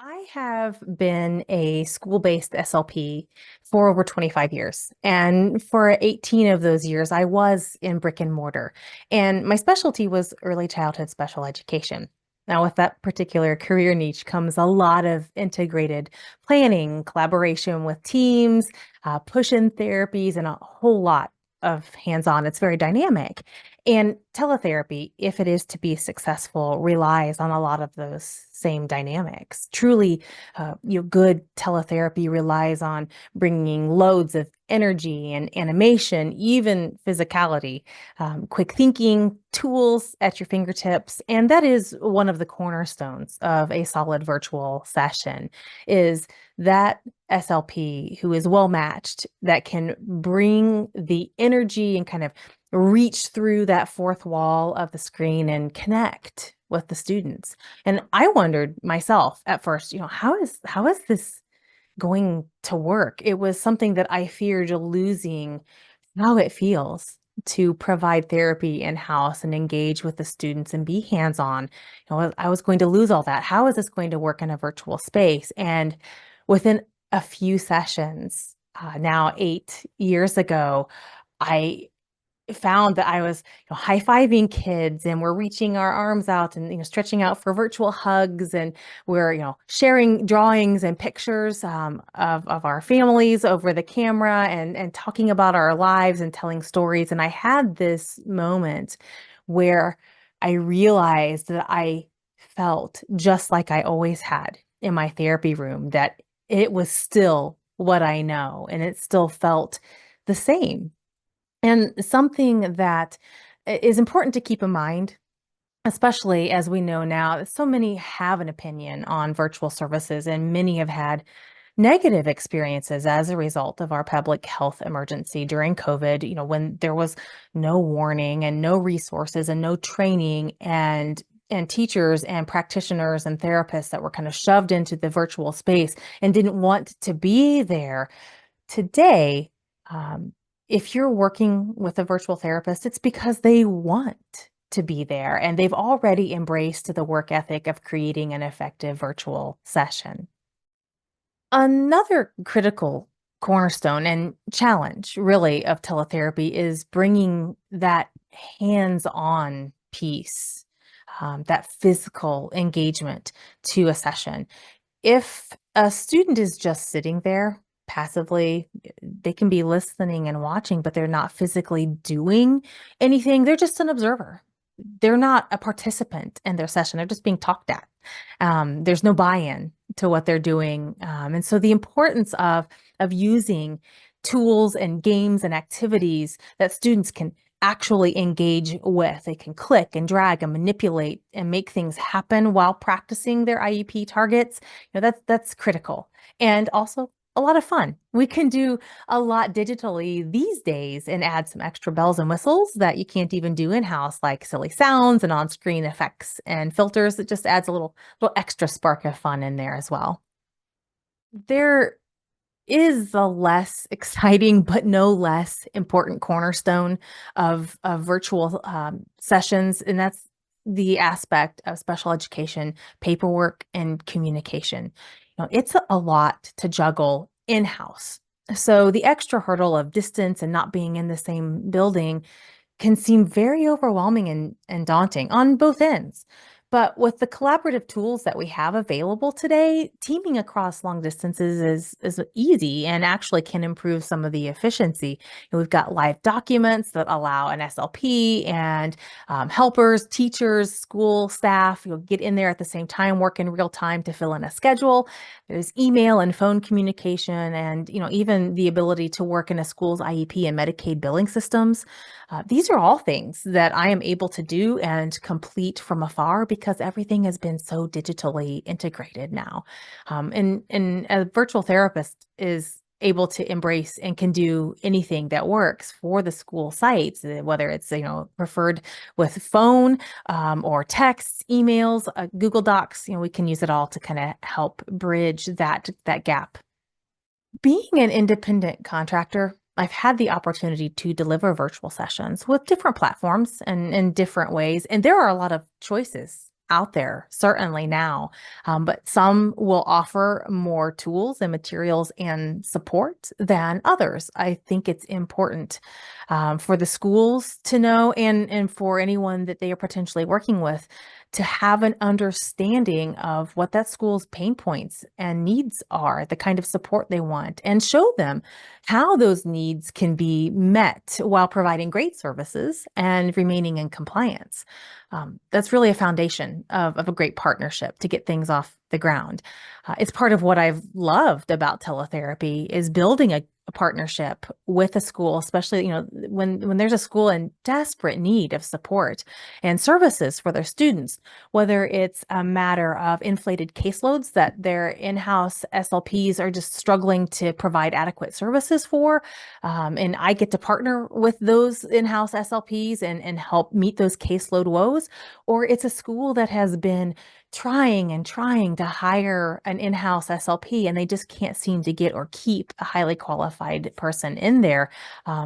I have been a school-based SLP for over 25 years. And for 18 of those years, I was in brick and mortar. And my specialty was early childhood special education. Now, with that particular career niche comes a lot of integrated planning, collaboration with teams, push-in therapies, and a whole lot of hands-on. It's very dynamic. And teletherapy, if it is to be successful, relies on a lot of those same dynamics. Truly, good teletherapy relies on bringing loads of energy and animation, even physicality, quick thinking, tools at your fingertips. And that is one of the cornerstones of a solid virtual session is that SLP who is well matched that can bring the energy and kind of reach through that fourth wall of the screen and connect with the students. And I wondered myself at first, how is this going to work? It was something that I feared losing how it feels to provide therapy in-house and engage with the students and be hands-on. I was going to lose all that. How is this going to work in a virtual space? And within a few sessions, now 8 years ago, I found that I was, high-fiving kids and we're reaching our arms out and, stretching out for virtual hugs and we're, sharing drawings and pictures of our families over the camera and talking about our lives and telling stories. And I had this moment where I realized that I felt just like I always had in my therapy room, that it was still what I know and it still felt the same. And something that is important to keep in mind, especially as we know now that so many have an opinion on virtual services, and many have had negative experiences as a result of our public health emergency during COVID, when there was no warning and no resources and no training and teachers and practitioners and therapists that were kind of shoved into the virtual space and didn't want to be there. Today, if you're working with a virtual therapist, it's because they want to be there and they've already embraced the work ethic of creating an effective virtual session. Another critical cornerstone and challenge, really, of teletherapy is bringing that hands-on piece, that physical engagement to a session. If a student is just sitting there passively, they can be listening and watching, but they're not physically doing anything. They're just an observer. They're not a participant in their session. They're just being talked at. There's no buy-in to what they're doing. And so the importance of using tools and games and activities that students can actually engage with. They can click and drag and manipulate and make things happen while practicing their IEP targets. That's critical. And also a lot of fun. We can do a lot digitally these days and add some extra bells and whistles that you can't even do in-house, like silly sounds and on-screen effects and filters. It just adds a little extra spark of fun in there as well. There is a less exciting but no less important cornerstone of virtual sessions, and that's the aspect of special education paperwork and communication. It's a lot to juggle in-house. So the extra hurdle of distance and not being in the same building can seem very overwhelming and daunting on both ends. But with the collaborative tools that we have available today, teaming across long distances is easy and actually can improve some of the efficiency. And we've got live documents that allow an SLP and helpers, teachers, school staff, get in there at the same time, work in real time to fill in a schedule. There's email and phone communication, and even the ability to work in a school's IEP and Medicaid billing systems. These are all things that I am able to do and complete from afar because everything has been so digitally integrated now. And a virtual therapist is able to embrace and can do anything that works for the school sites, whether it's preferred with phone or texts, emails, Google Docs. We can use it all to kind of help bridge that gap. Being an independent contractor, I've had the opportunity to deliver virtual sessions with different platforms and in different ways. And there are a lot of choices out there, certainly now. But some will offer more tools and materials and support than others. I think it's important for the schools to know, and for anyone that they are potentially working with, to have an understanding of what that school's pain points and needs are, the kind of support they want, and show them how those needs can be met while providing great services and remaining in compliance. That's really a foundation of a great partnership to get things off the ground. It's part of what I've loved about teletherapy is building a partnership with a school, especially, when there's a school in desperate need of support and services for their students, whether it's a matter of inflated caseloads that their in-house SLPs are just struggling to provide adequate services for. And I get to partner with those in-house SLPs and help meet those caseload woes, or it's a school that has been trying and trying to hire an in-house SLP, and they just can't seem to get or keep a highly qualified person in there.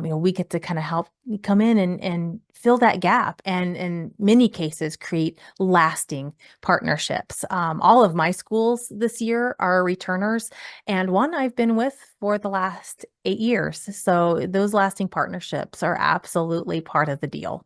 We get to kind of help come in and fill that gap, and in many cases create lasting partnerships. All of my schools this year are returners, and one I've been with for the last 8 years. So those lasting partnerships are absolutely part of the deal.